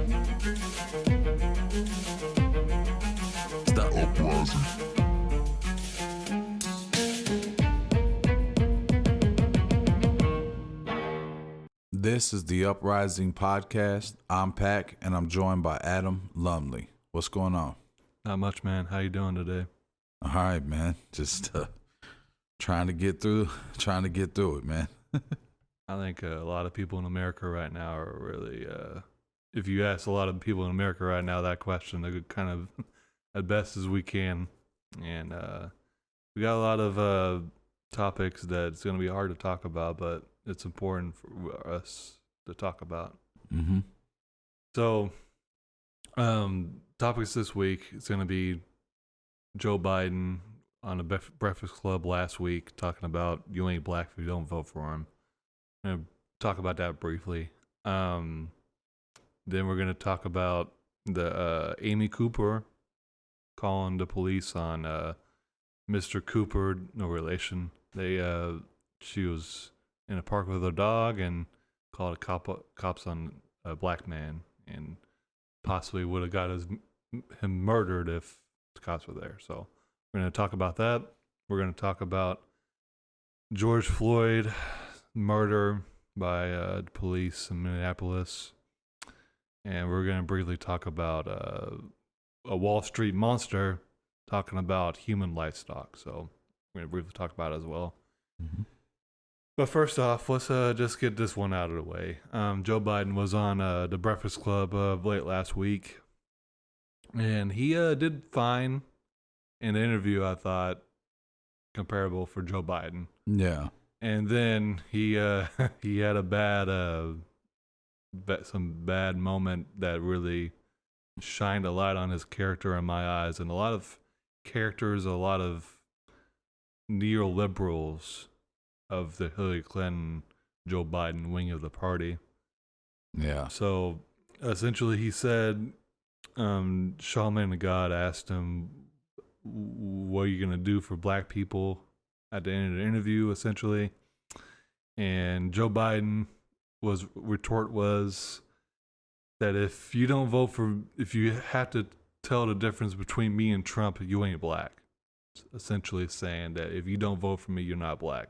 It's the Uprising. This is the Uprising podcast. I'm Pac, and I'm joined by Adam Lumley. What's going on? Not much, man. How you doing today? All right, man. Just trying to get through it, man. I think a lot of people in America right now are really, if you ask a lot of people in America right now that question, they're kind of as best as we can. And we got a lot of topics that it's going to be hard to talk about, but it's important for us to talk about. Mm-hmm. So, topics this week is going to be Joe Biden on the Breakfast Club last week talking about you ain't black if you don't vote for him. I'm going to talk about that briefly. Then we're going to talk about the Amy Cooper calling the police on Mr. Cooper, no relation. She was in a park with her dog and called cops on a black man and possibly would have got him murdered if the cops were there. So we're going to talk about that. We're going to talk about George Floyd murder by the police in Minneapolis. And we're going to briefly talk about a Wall Street monster talking about human livestock. So we're going to briefly talk about it as well. Mm-hmm. But first off, let's just get this one out of the way. Joe Biden was on the Breakfast Club late last week, and he did fine in the interview, I thought, comparable for Joe Biden. Yeah. And then he had a some bad moment that really shined a light on his character in my eyes, and a lot of characters, a lot of neoliberals of the Hillary Clinton, Joe Biden wing of the party. Yeah. So essentially he said, Charlamagne the God asked him, what are you going to do for black people at the end of the interview, essentially. And Joe Biden retort was that if you have to tell the difference between me and Trump, you ain't black. Essentially saying that if you don't vote for me, you're not black.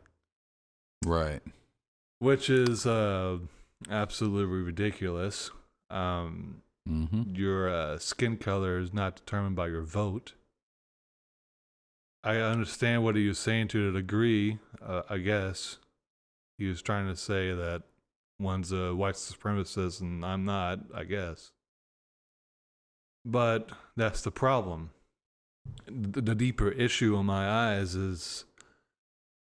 Right. Which is absolutely ridiculous. Your skin color is not determined by your vote. I understand what he was saying to a degree, I guess. He was trying to say that one's a white supremacist and I'm not, I guess. But that's the problem. The deeper issue in my eyes is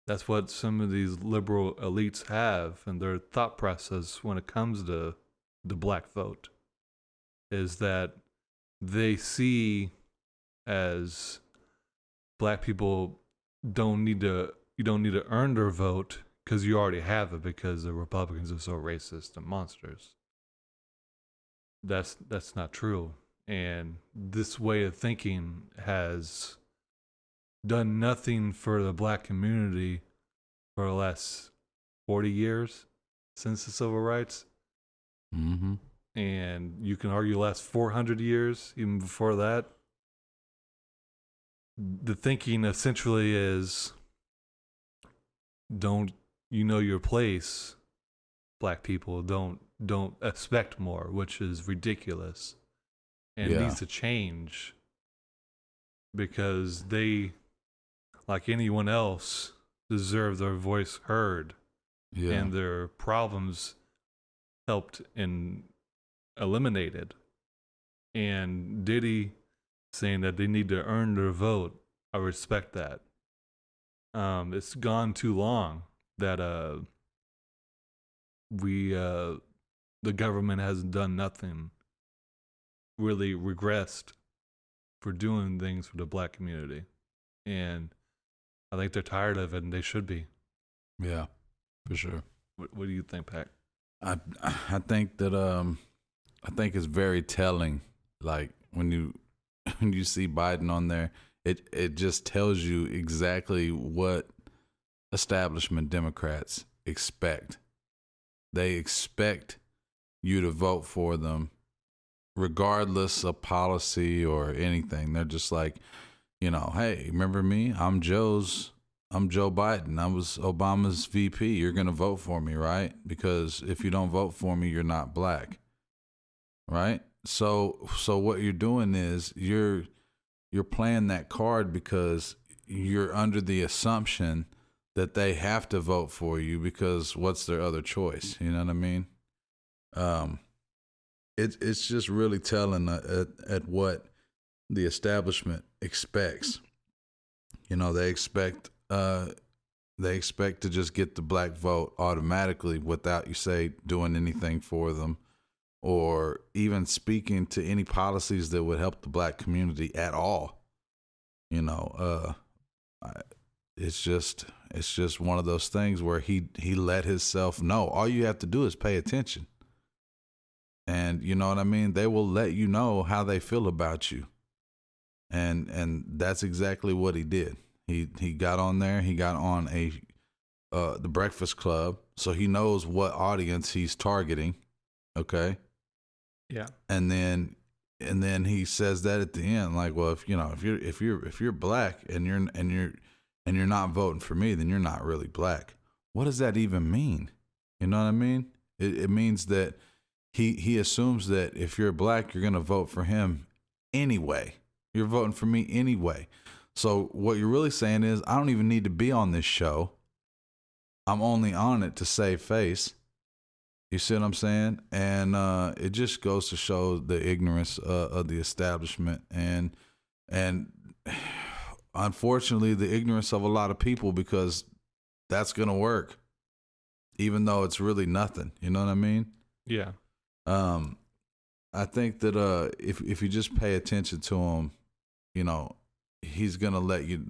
that's what some of these liberal elites have in their thought process when it comes to the black vote, is that they see as black people you don't need to earn their vote because you already have it because the Republicans are so racist and monsters. That's not true. And this way of thinking has done nothing for the black community for the last 40 years since the civil rights. Mm-hmm. And you can argue the last 400 years, even before that. The thinking essentially is, don't you know your place, black people, don't expect more, which is ridiculous. And it needs to change because they, like anyone else, deserve their voice heard and their problems helped and eliminated. And Diddy saying that they need to earn their vote, I respect that. It's gone too long that the government hasn't done nothing, really regressed for doing things for the black community. And I think they're tired of it, and they should be. Yeah, for sure. What do you think, Pac? I think that I think it's very telling. Like when you see Biden on there, it just tells you exactly what establishment Democrats expect. They expect you to vote for them regardless of policy or anything. They're just like, hey, remember me? I'm Joe Biden. I was Obama's VP. You're going to vote for me, right? Because if you don't vote for me, you're not black. Right? So what you're doing is you're playing that card because you're under the assumption that they have to vote for you because what's their other choice? You know what I mean? It's just really telling at what the establishment expects. They expect to just get the black vote automatically without you say doing anything for them or even speaking to any policies that would help the black community at all. It's just one of those things where he let himself know all you have to do is pay attention. And you know what I mean? They will let you know how they feel about you. And that's exactly what he did. He got on there. He got on the Breakfast Club, so he knows what audience he's targeting. Okay. Yeah. And then he says that at the end, like, well, if you're black and you're not voting for me, then you're not really black. What does that even mean? You know what I mean? It means that he assumes that if you're black, you're gonna vote for him anyway. You're voting for me anyway. So what you're really saying is, I don't even need to be on this show. I'm only on it to save face. You see what I'm saying? And it just goes to show the ignorance of the establishment and unfortunately the ignorance of a lot of people, because that's going to work even though it's really nothing. You know what I mean? Yeah. I think that if you just pay attention to him, he's going to let you,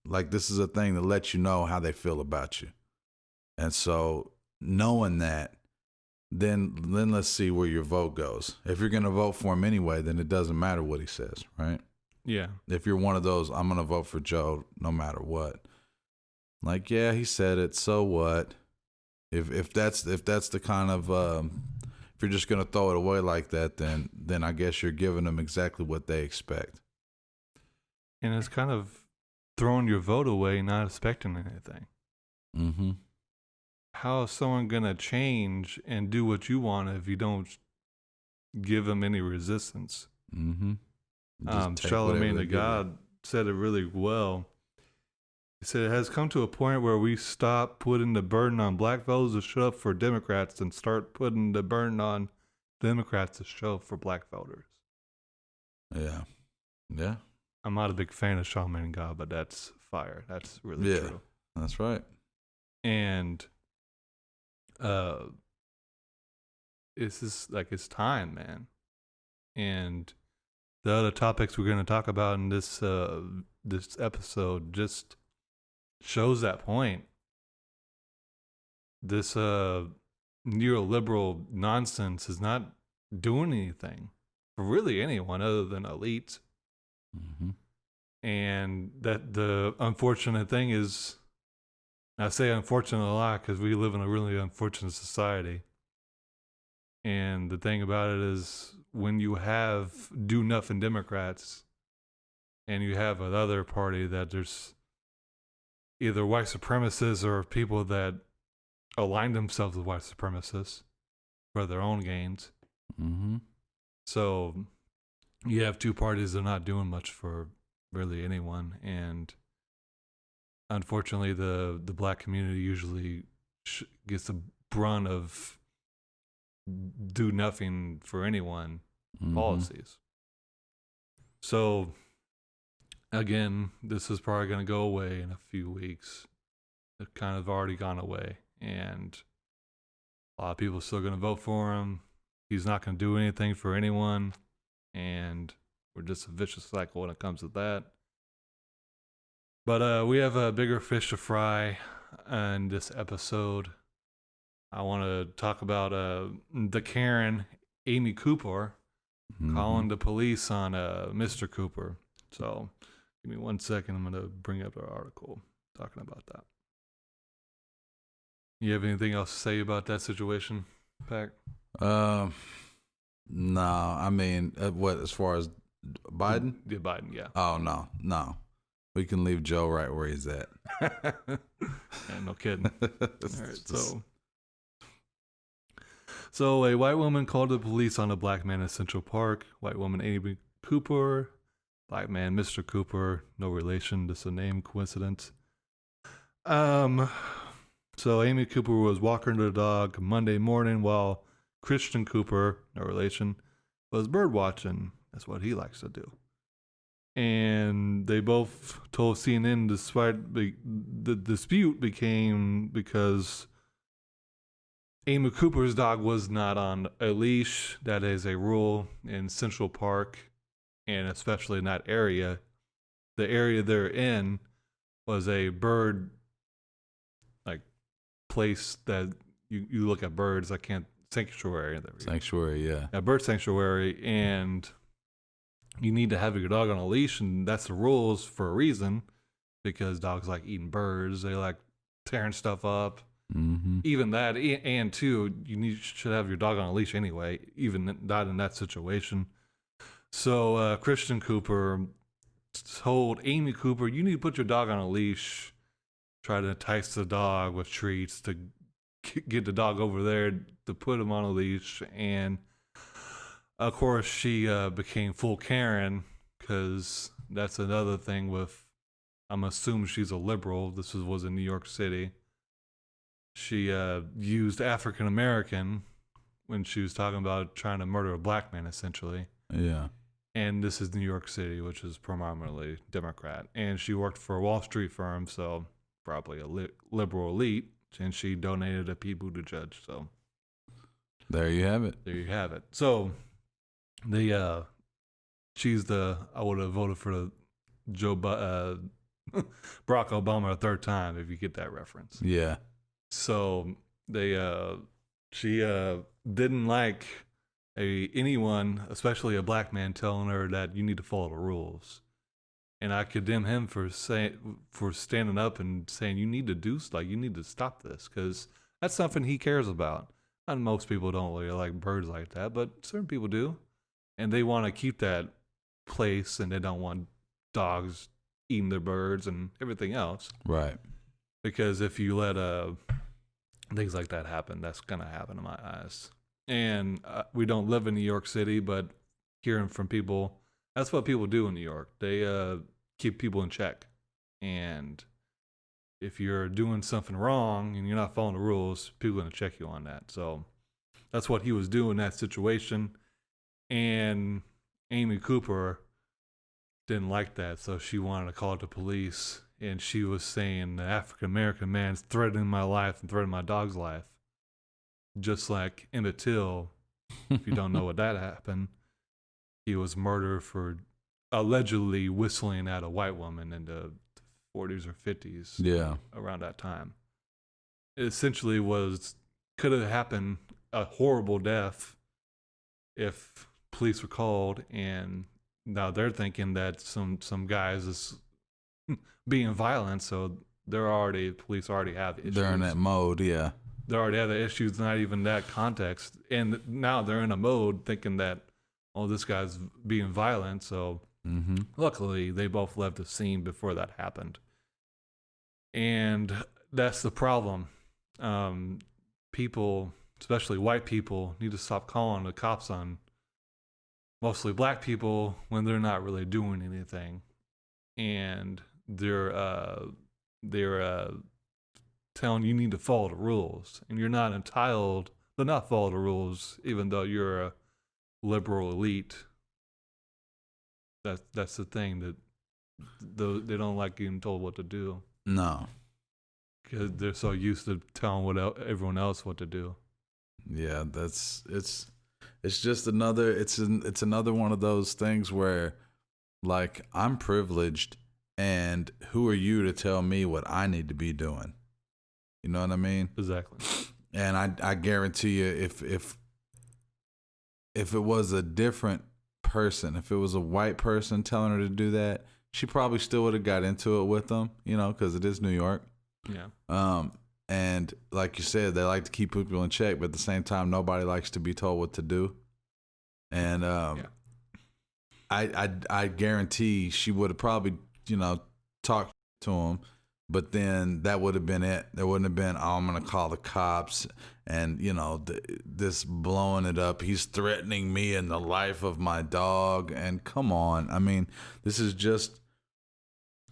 like, this is a thing that lets you know how they feel about you. And so knowing that, then let's see where your vote goes. If you're going to vote for him anyway, then it doesn't matter what he says, right? Yeah. If you're one of those, I'm going to vote for Joe no matter what. Like, yeah, he said it, so what? If that's the kind of if you're just going to throw it away like that, then I guess you're giving them exactly what they expect. And it's kind of throwing your vote away, not expecting anything. Mm-hmm. How is someone going to change and do what you want if you don't give them any resistance? Mm-hmm. Charlemagne the God said it really well. He said, it has come to a point where we stop putting the burden on black voters to show up for Democrats and start putting the burden on Democrats to show up for black voters. Yeah. Yeah. I'm not a big fan of Charlemagne God, but that's fire. That's really true. That's right. And it's just like, it's time, man. And the other topics we're going to talk about in this episode just shows that point. This neoliberal nonsense is not doing anything for really anyone other than elites. Mm-hmm. And that the unfortunate thing is, I say unfortunate a lot because we live in a really unfortunate society. And the thing about it is, when you have do-nothing Democrats and you have another party that there's either white supremacists or people that align themselves with white supremacists for their own gains. Mm-hmm. So you have two parties that are not doing much for really anyone. And unfortunately, the black community usually gets the brunt of do nothing for anyone policies. So again, this is probably going to go away in a few weeks. It's kind of already gone away, and a lot of people are still going to vote for him. He's not going to do anything for anyone, and we're just a vicious cycle when it comes to that. But we have a bigger fish to fry in this episode. I want to talk about the Karen, Amy Cooper, calling the police on Mr. Cooper. So give me 1 second. I'm going to bring up our article talking about that. You have anything else to say about that situation, Pac? No, I mean, what as far as Biden? Yeah, Biden, yeah. Oh no, we can leave Joe right where he's at. Yeah, no kidding. All right, so a white woman called the police on a black man in Central Park. White woman Amy Cooper, black man Mr. Cooper, no relation, just a name coincidence. So Amy Cooper was walking the dog Monday morning while Christian Cooper, no relation, was bird watching. That's what he likes to do. And they both told CNN despite the dispute became because Amy Cooper's dog was not on a leash. That is a rule in Central Park, and especially in that area. The area they're in was a bird like place that you look at birds. I can't sanctuary. Sanctuary, yeah. A bird sanctuary, and you need to have your dog on a leash, and that's the rules for a reason, because dogs like eating birds. They like tearing stuff up. Mm-hmm. Even that, and two, should have your dog on a leash anyway, even not in that situation. So Christian Cooper told Amy Cooper, you need to put your dog on a leash, try to entice the dog with treats to get the dog over there to put him on a leash. And of course, she became full Karen, because that's another thing with, I'm assuming she's a liberal. This was in New York City. She used African American when she was talking about trying to murder a black man, essentially. Yeah. And this is New York City, which is predominantly Democrat. And she worked for a Wall Street firm, so probably a liberal elite. And she donated to Pete Buttigieg. So there you have it. There you have it. So I would have voted for the Barack Obama a third time if you get that reference. Yeah. So she didn't like anyone, especially a black man, telling her that you need to follow the rules. And I condemn him for standing up and saying you need to stop this, because that's something he cares about. And most people don't really like birds like that, but certain people do, and they want to keep that place, and they don't want dogs eating their birds and everything else. Right. Because if you let things like that happen, that's gonna happen in my eyes. And we don't live in New York City, but hearing from people, that's what people do in New York. They keep people in check. And if you're doing something wrong and you're not following the rules, people are going to check you on that. So that's what he was doing in that situation. And Amy Cooper didn't like that, so she wanted to call the police. And she was saying the African American man's threatening my life and threatening my dog's life. Just like Emmett Till, if you don't know what that happened, he was murdered for allegedly whistling at a white woman in the 40s or 50s. Yeah. Around that time. It essentially could have happened a horrible death if police were called, and now they're thinking that some guys is being violent, so police already have issues. They're in that mode, yeah. They already have the issues, not even that context. And now they're in a mode thinking that, oh, this guy's being violent. So luckily, they both left the scene before that happened. And that's the problem. People, especially white people, need to stop calling the cops on mostly black people when they're not really doing anything. And they're telling you need to follow the rules, and you're not entitled to not follow the rules, even though you're a liberal elite. That's the thing, that they don't like getting told what to do. No, because they're so used to telling everyone else what to do. Yeah, it's just another it's another one of those things where, like, I'm privileged, and who are you to tell me what I need to be doing? You know what I mean? Exactly. And I guarantee you, if it was a different person, if it was a white person telling her to do that, she probably still would have got into it with them, you know, because it is New York. Yeah. And like you said, they like to keep people in check, but at the same time, nobody likes to be told what to do. And Yeah. I guarantee she would have probably, talked to him, but then that would have been it. There wouldn't have been, oh, I'm gonna call the cops, and this blowing it up. He's threatening me and the life of my dog. And come on, I mean, this is just.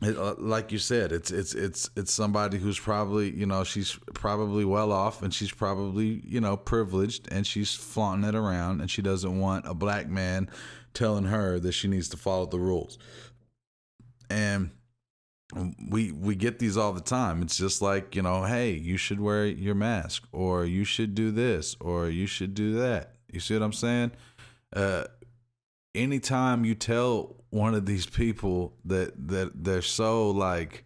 Like you said, it's somebody who's probably, she's probably well off, and she's probably, privileged, and she's flaunting it around, and she doesn't want a black man telling her that she needs to follow the rules. And we get these all the time. It's just like, hey, you should wear your mask, or you should do this, or you should do that. You see what I'm saying? Anytime you tell one of these people that they're so like,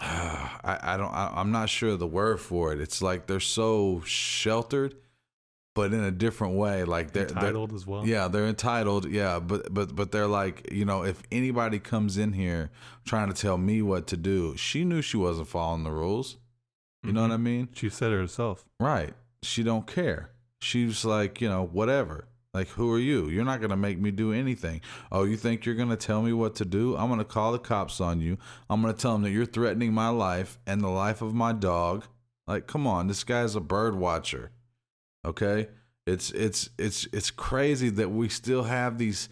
I'm not sure the word for it. It's like they're so sheltered, but in a different way. Like they're Entitled as well. Yeah, they're entitled. Yeah, but they're like, if anybody comes in here trying to tell me what to do, she knew she wasn't following the rules. You know what I mean? She said it herself. Right. She don't care. She's like, whatever. Like, who are you? You're not going to make me do anything. Oh, you think you're going to tell me what to do? I'm going to call the cops on you. I'm going to tell them that you're threatening my life and the life of my dog. Like, come on, this guy's a bird watcher. Okay? It's crazy that we still have these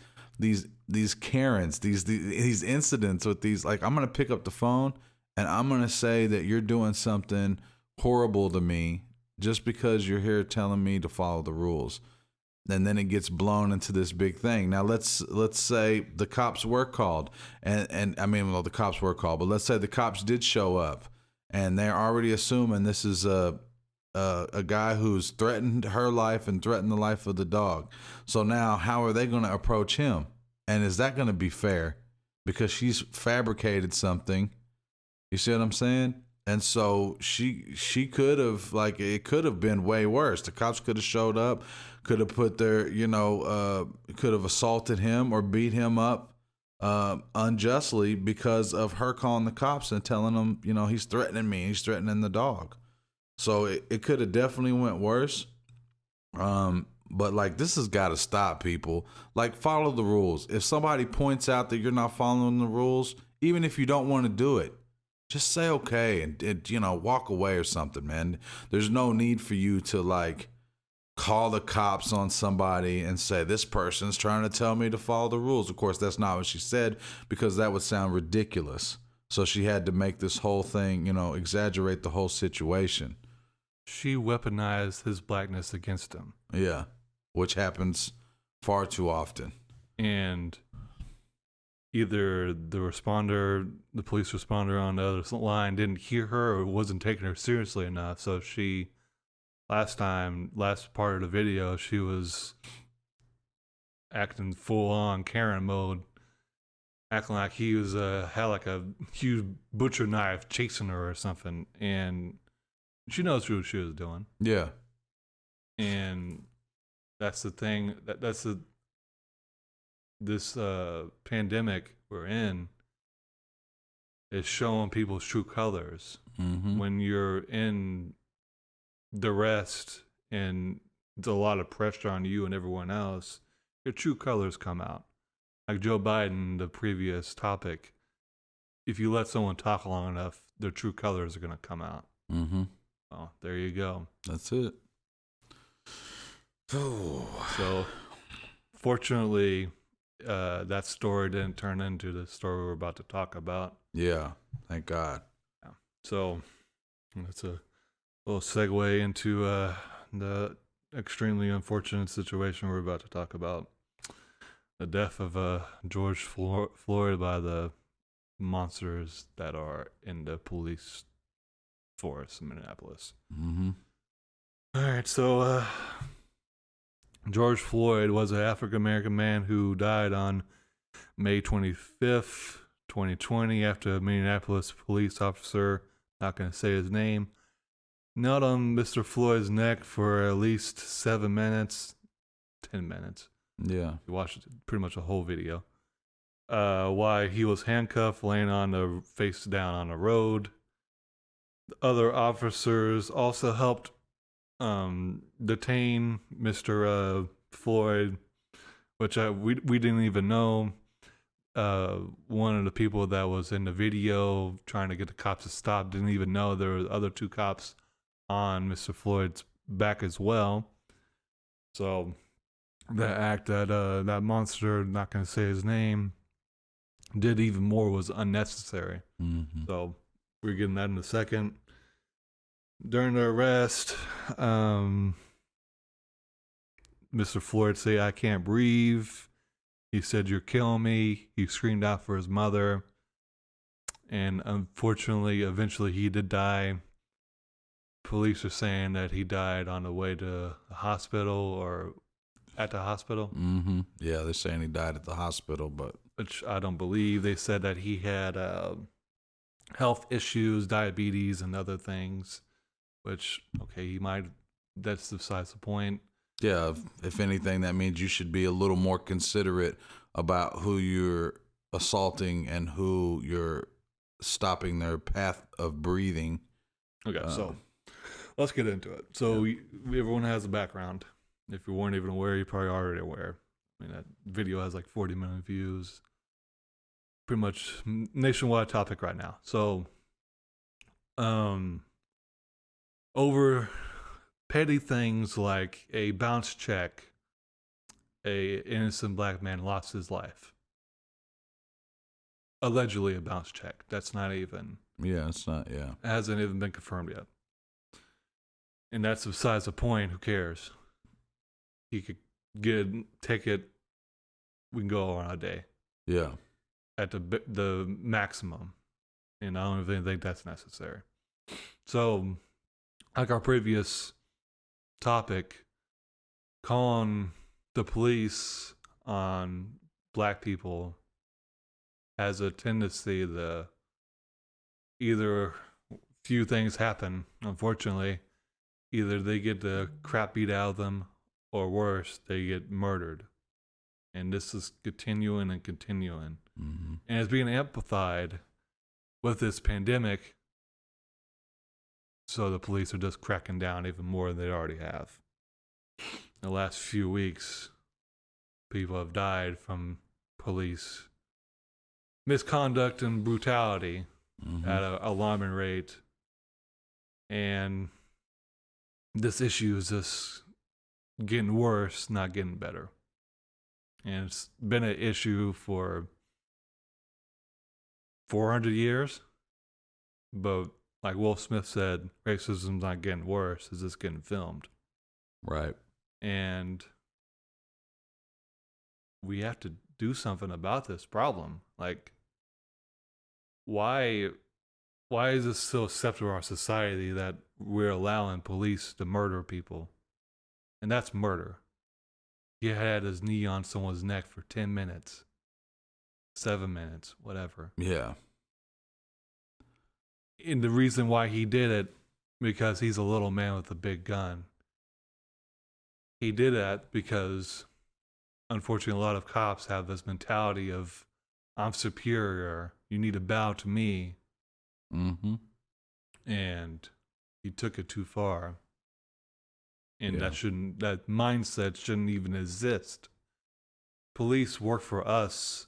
Karens, these incidents with these. Like, I'm going to pick up the phone and I'm going to say that you're doing something horrible to me just because you're here telling me to follow the rules. And then it gets blown into this big thing. Now let's say the cops were called, and I mean, well, the cops were called, but let's say the cops did show up, and they're already assuming this is a guy who's threatened her life and threatened the life of the dog. So now, how are they going to approach him? And is that going to be fair? Because she's fabricated something. You see what I'm saying? And so she could have, like, it could have been way worse. The cops could have showed up, could have put their, could have assaulted him or beat him up unjustly because of her calling the cops and telling them, he's threatening me, he's threatening the dog. So it could have definitely went worse. But like, this has got to stop, people. Like, follow the rules. If somebody points out that you're not following the rules, even if you don't want to do it, just say okay and walk away or something, man. There's no need for you to like call the cops on somebody and say this person's trying to tell me to follow the rules. Of course, that's not what she said, because that would sound ridiculous. So she had to make this whole thing, exaggerate the whole situation. She weaponized his blackness against him. Yeah, which happens far too often. And either the police responder on the other line didn't hear her or wasn't taking her seriously enough. So she, last part of the video, she was acting full on Karen mode, acting like he was had like a huge butcher knife chasing her or something. And she knows what she was doing. Yeah. And that's the thing. This pandemic we're in is showing people's true colors. Mm-hmm. When you're in the rest and there's a lot of pressure on you and everyone else, your true colors come out. Like Joe Biden, the previous topic, if you let someone talk long enough, their true colors are going to come out. Mm-hmm. Oh, there you go. That's it. So, fortunately, that story didn't turn into the story we're about to talk about. Yeah, thank God. Yeah. So, that's a little segue into the extremely unfortunate situation we're about to talk about. The death of George Floyd by the monsters that are in the police force in Minneapolis. Mm-hmm. All right, so George Floyd was an African-American man who died on May 25th, 2020, after a Minneapolis police officer, not going to say his name, knelt on Mr. Floyd's neck for at least 10 minutes. Yeah. You watched pretty much the whole video. While he was handcuffed, laying on the face down on the road. The other officers also helped detain Mr. Floyd which we didn't even know. One of the people that was in the video trying to get the cops to stop didn't even know there were other two cops on Mr. Floyd's back as well. So the act that that monster, not going to say his name, did even more was unnecessary. Mm-hmm. So we're getting that in a second. During the arrest, Mr. Floyd said, "I can't breathe." He said, "You're killing me." He screamed out for his mother. And unfortunately, eventually he did die. Police are saying that he died on the way to the hospital or at the hospital. Mm-hmm. Yeah, they're saying he died at the hospital, but which I don't believe. They said that he had health issues, diabetes, and other things, which, okay, he might, that's besides the point. yeah, if anything, that means you should be a little more considerate about who you're assaulting and who you're stopping their path of breathing. Okay, so let's get into it. So everyone has a background. If you weren't even aware, you're probably already aware. I mean, that video has like 40 million views. Pretty much nationwide topic right now. So, over petty things like a bounce check, a innocent black man lost his life. Allegedly a bounce check. That's not even. Yeah, it's not. Yeah, It hasn't even been confirmed yet. And that's besides the point. Who cares? He could get a ticket. We can go on a day. yeah, At the maximum, and I don't even think that's necessary. So, like our previous topic, calling the police on black people has a tendency to either few things happen, unfortunately. Either they get the crap beat out of them, or worse, they get murdered. And this is continuing and continuing. mm-hmm. And it's being amplified with this pandemic. So the police are just cracking down even more than they already have. In the last few weeks, people have died from police misconduct and brutality Mm-hmm. at an alarming rate. And this issue is just getting worse, not getting better. And it's been an issue for 400 years. But like Will Smith said, racism's not getting worse, it's just getting filmed. Right. And we have to do something about this problem. Like, why is this so acceptable in our society that we're allowing police to murder people? And that's murder. He had his knee on someone's neck for 10 minutes, 7 minutes, whatever. Yeah. And the reason why he did it, because he's a little man with a big gun. He did that because, unfortunately, a lot of cops have this mentality of, I'm superior, you need to bow to me. Mm-hmm. And he took it too far. And Yeah. that mindset shouldn't even exist. Police work for us.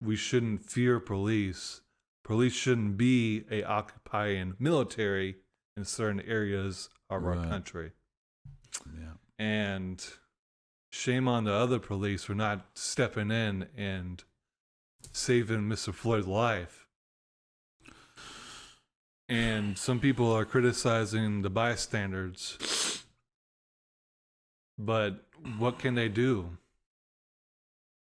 We shouldn't fear police. Police shouldn't be a occupying military in certain areas of our Right. country. Yeah. And shame on the other police for not stepping in and saving Mr. Floyd's life. And some people are criticizing the bystanders. But what can they do?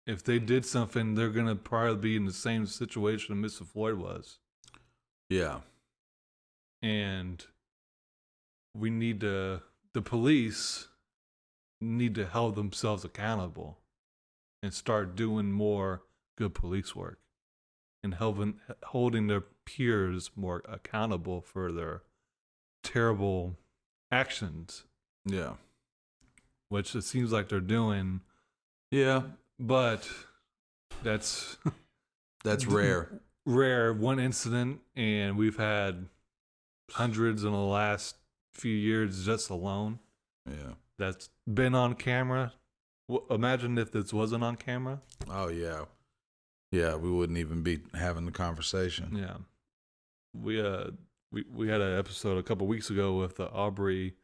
If they did something, they're going to probably be in the same situation Mr. Floyd was. Yeah. And we need the police need to hold themselves accountable and start doing more good police work and holding their peers more accountable for their terrible actions, Yeah. which it seems like they're doing. Yeah. But that's That's rare. rare. One incident, and we've had hundreds in the last few years just alone Yeah. that's been on camera Imagine if this wasn't on camera. Oh yeah, yeah. We wouldn't even be having the conversation. Yeah, we had an episode a couple weeks ago with the Aubrey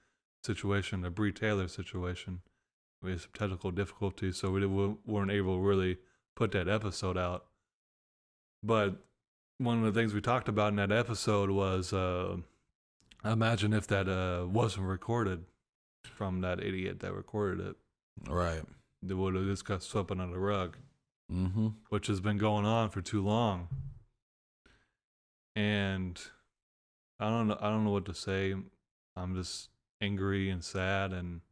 situation, the Bree Taylor situation. We had some technical difficulties, so weren't able to really put that episode out. But one of the things we talked about in that episode was imagine if that wasn't recorded from that idiot that recorded it. Right. They would have just got swept under the rug, Mm-hmm. which has been going on for too long. And I don't know what to say. I'm just angry and sad, and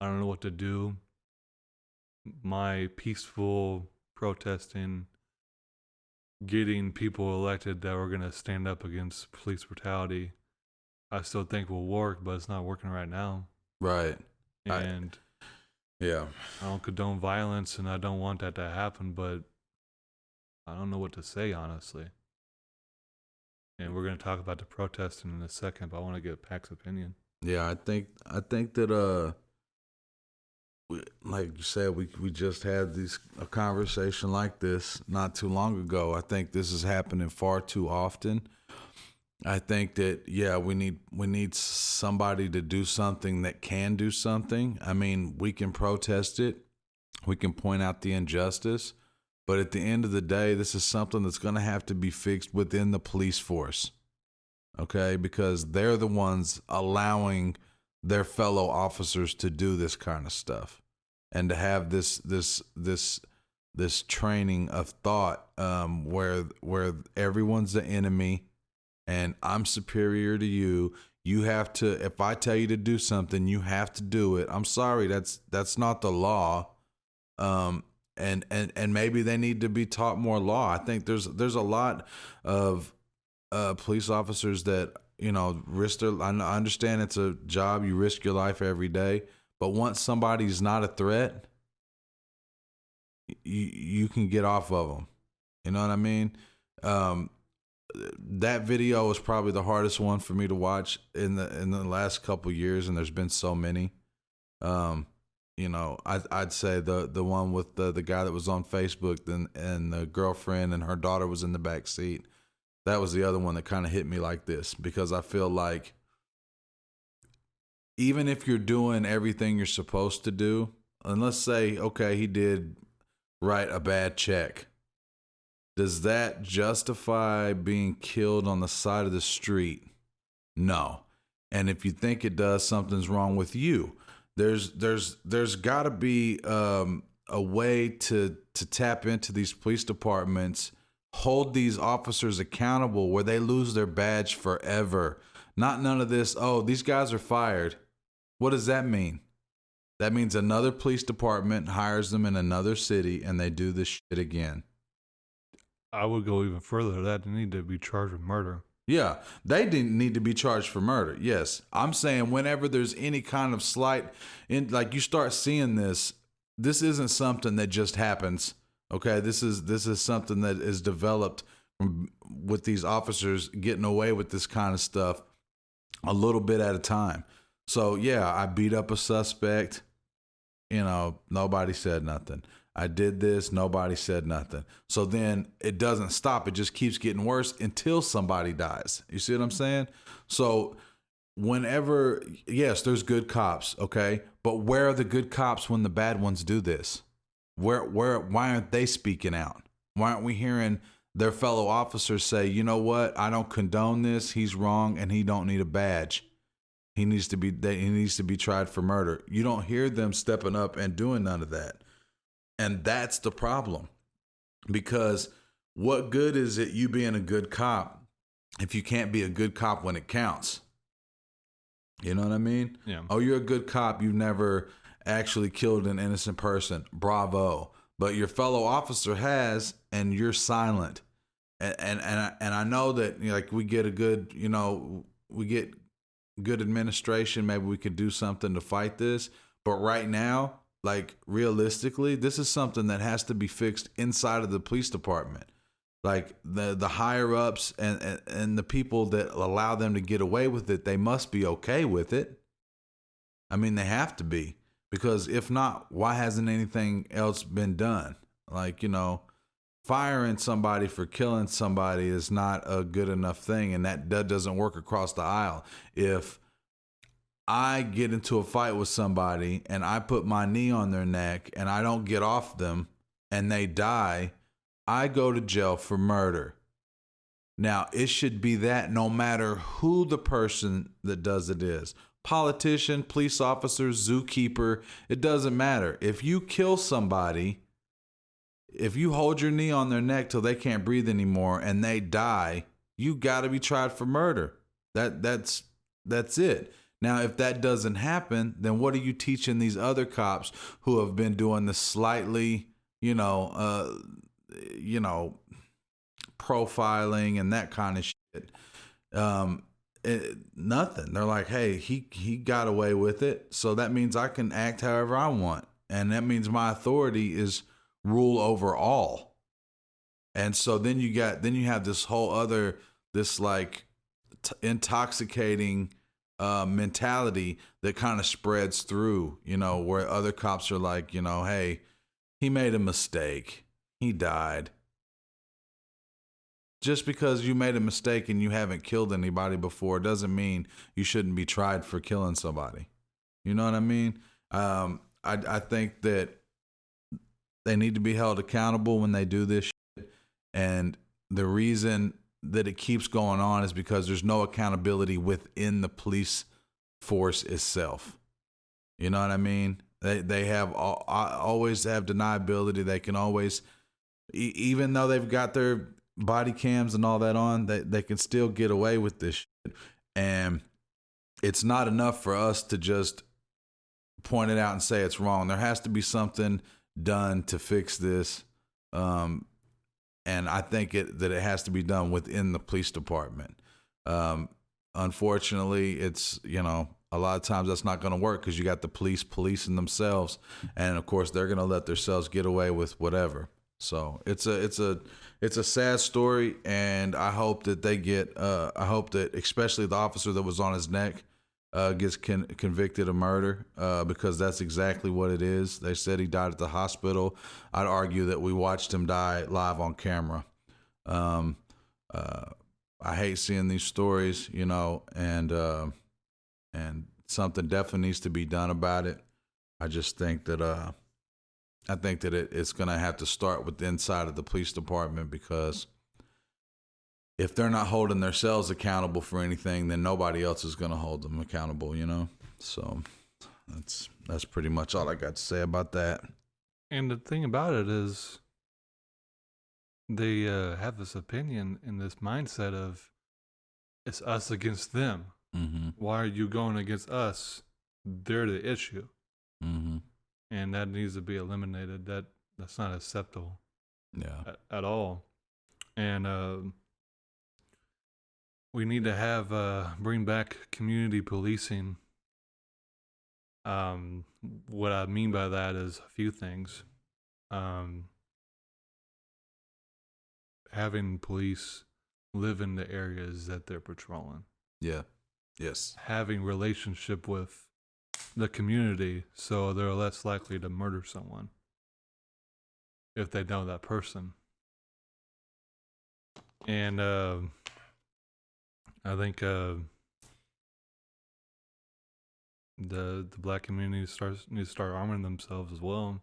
I don't know what to do. My peaceful protesting, getting people elected that were going to stand up against police brutality, I still think will work, but it's not working right now. Right. And yeah. I don't condone violence, and I don't want that to happen, but I don't know what to say, honestly. And we're going to talk about the protesting in a second, but I want to get Pac's opinion. Yeah, I think that like you said, we just had a conversation like this not too long ago. I think this is happening far too often. I think that we need somebody to do something that can do something. I mean, we can protest it, we can point out the injustice, but at the end of the day, this is something that's going to have to be fixed within the police force. Okay, because they're the ones allowing their fellow officers to do this kind of stuff, and to have this training of thought where everyone's the enemy, and I'm superior to you. You have to. If I tell you to do something, you have to do it. I'm sorry, that's not the law. And maybe they need to be taught more law. I think there's a lot of police officers that, risk their. I understand it's a job. You risk your life every day. But once somebody's not a threat, you can get off of them. You know what I mean? That video was probably the hardest one for me to watch in the last couple of years, and there's been so many. I'd say the one with the guy that was on Facebook and the girlfriend and her daughter was in the back seat. That was the other one that kind of hit me like this, because I feel like even if you're doing everything you're supposed to do, and let's say, okay, he did write a bad check, does that justify being killed on the side of the street? No. And if you think it does, something's wrong with you. There's got to be a way to tap into these police departments, hold these officers accountable where they lose their badge forever. Not none of this, oh, these guys are fired. What does that mean? That means another police department hires them in another city and they do this shit again. I would go even further. That they need to be charged with murder. Yeah, they didn't need to be charged for murder. Yes, I'm saying whenever there's any kind of slight, like you start seeing this isn't something that just happens. Okay, this is something that is developed with these officers getting away with this kind of stuff a little bit at a time. So yeah, I beat up a suspect. Nobody said nothing. I did this, nobody said nothing. So then it doesn't stop. It just keeps getting worse until somebody dies. You see what I'm saying? So whenever, yes, there's good cops, okay? But where are the good cops when the bad ones do this? Why aren't they speaking out? Why aren't we hearing their fellow officers say, you know what? I don't condone this. He's wrong and he don't need a badge. He needs to be tried for murder. You don't hear them stepping up and doing none of that. And that's the problem, because what good is it you being a good cop if you can't be a good cop when it counts? You know what I mean? Yeah. Oh, you're a good cop. You've never actually killed an innocent person. Bravo. But your fellow officer has, and you're silent. And I know that, like, we get a good, we get good administration. Maybe we could do something to fight this. But right now, like, realistically, this is something that has to be fixed inside of the police department. Like, the higher ups and the people that allow them to get away with it, they must be okay with it. I mean, they have to be, Because if not, why hasn't anything else been done? Like, firing somebody for killing somebody is not a good enough thing, and that doesn't work across the aisle. If I get into a fight with somebody and I put my knee on their neck and I don't get off them and they die, I go to jail for murder. Now, it should be that no matter who the person that does it is. Politician, police officer, zookeeper, it doesn't matter. If you kill somebody, if you hold your knee on their neck till they can't breathe anymore and they die, you got to be tried for murder. That's it. Now, if that doesn't happen, then what are you teaching these other cops who have been doing the slightly, profiling and that kind of shit? Nothing. They're like, hey, he got away with it, so that means I can act however I want, and that means my authority is rule over all. And so then you have this whole other intoxicating mentality that kind of spreads through, where other cops are like, hey, he made a mistake, he died. Just because you made a mistake and you haven't killed anybody before doesn't mean you shouldn't be tried for killing somebody. You know what I mean? I think that they need to be held accountable when they do this shit. And the reason that it keeps going on is because there's no accountability within the police force itself. You know what I mean? They have always have deniability. They can always, even though they've got their body cams and all that on, they can still get away with this shit. And it's not enough for us to just point it out and say it's wrong. There has to be something done to fix this. And I think that it has to be done within the police department. Unfortunately, it's, a lot of times that's not going to work because you got the police policing themselves. And of course, they're going to let themselves get away with whatever. So it's a sad story, and I hope that they get. I hope that especially the officer that was on his neck gets convicted of murder because that's exactly what it is. They said he died at the hospital. I'd argue that we watched him die live on camera. I hate seeing these stories, and something definitely needs to be done about it. I just think that. I think that it's going to have to start with the inside of the police department, because if they're not holding themselves accountable for anything, then nobody else is going to hold them accountable, So that's pretty much all I got to say about that. And the thing about it is they have this opinion and this mindset of it's us against them. Mm-hmm. Why are you going against us? They're the issue. Mm-hmm. And that needs to be eliminated. That's not acceptable. Yeah. At all. And we need to have bring back community policing. What I mean by that is a few things. Having police live in the areas that they're patrolling. Yeah. Yes. Having relationship with the community, so they're less likely to murder someone if they know that person. And I think the black community needs to start arming themselves as well.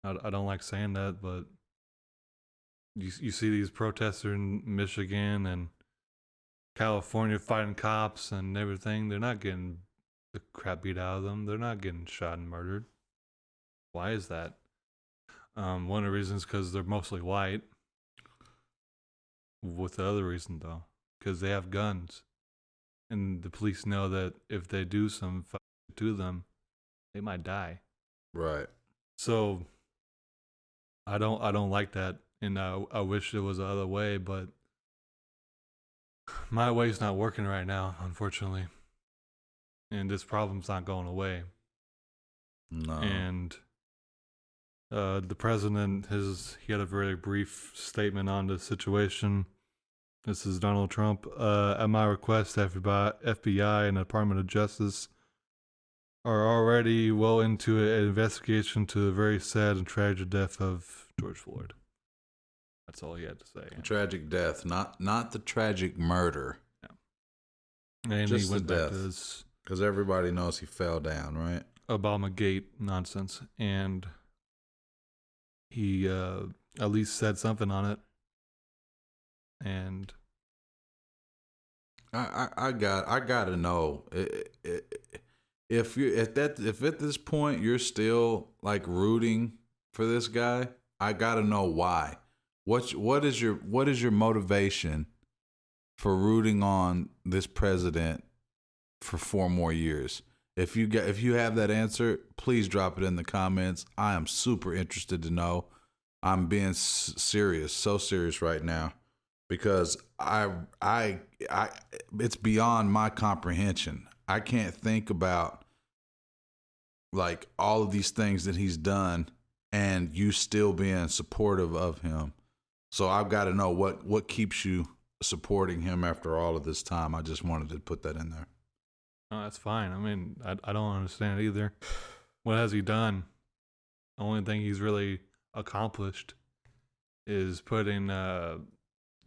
I don't like saying that, but you see these protesters in Michigan and California fighting cops and everything. They're not getting the crap beat out of them. They're not getting shot and murdered. Why is that? One of the reasons because they're mostly white. With the other reason though, because they have guns, and the police know that if they do some to them, they might die. Right. So I don't like that, and I wish it was the other way, but my way's not working right now, unfortunately. And this problem's not going away. No. And the president he had a very brief statement on the situation. This is Donald Trump. At my request, FBI and the Department of Justice are already well into an investigation to the very sad and tragic death of George Floyd. That's all he had to say. Tragic death, not the tragic murder. Yeah. And just he went the back death. to his Because everybody knows he fell down, right? Obama Gate nonsense, and he at least said something on it. And I gotta know if you if at this point you're still like rooting for this guy. I gotta know why. What is your motivation for rooting on this president for 4 more years? If you have that answer, please drop it in the comments. I am super interested to know. I'm being serious, so serious right now, because I it's beyond my comprehension. I can't think about like all of these things that he's done and you still being supportive of him. So I've got to know what keeps you supporting him after all of this time. I just wanted to put that in there. no, that's fine. I mean, I don't understand it either. What has he done? The only thing he's really accomplished is putting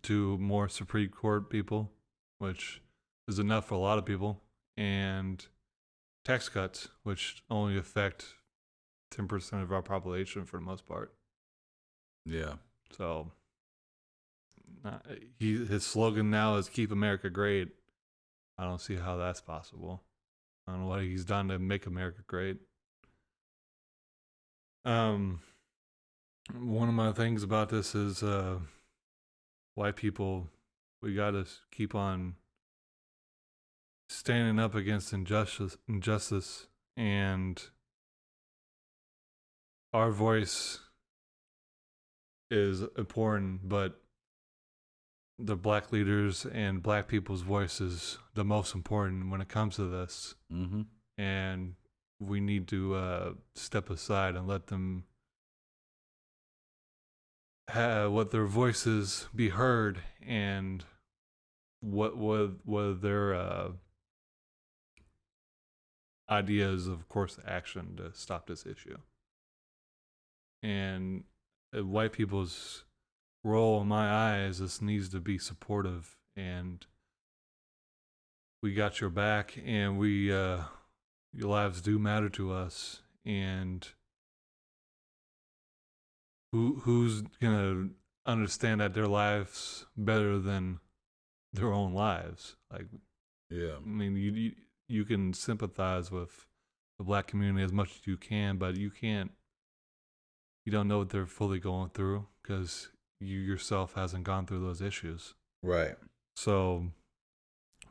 2 more Supreme Court people, which is enough for a lot of people, and tax cuts, which only affect 10% of our population for the most part. Yeah. So his slogan now is "Keep America Great." I don't see how that's possible. I don't know what he's done to make America great. One of my things about this is white people, we got to keep on standing up against injustice, and our voice is important, but the black leaders and black people's voice is the most important when it comes to this. Mm-hmm. And we need to step aside and let them let their voices be heard, and what their ideas of course of action to stop this issue. And white people's role in my eyes, this needs to be supportive, and we got your back, and we your lives do matter to us, and who's gonna understand that their lives better than their own lives? Like, Yeah. I mean, you can sympathize with the black community as much as you can, but you don't know what they're fully going through because you yourself hasn't gone through those issues. Right. So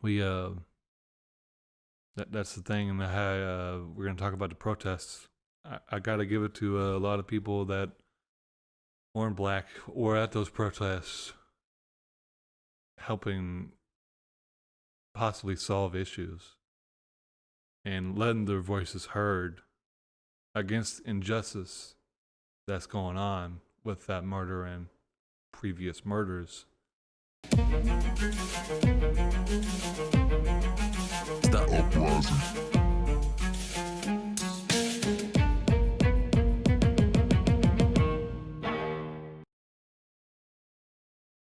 we that's the thing. And we're going to talk about the protests. I got to give it to a lot of people that weren't black or at those protests, helping possibly solve issues and letting their voices heard against injustice that's going on with that murder and previous murders. It's the Uprising.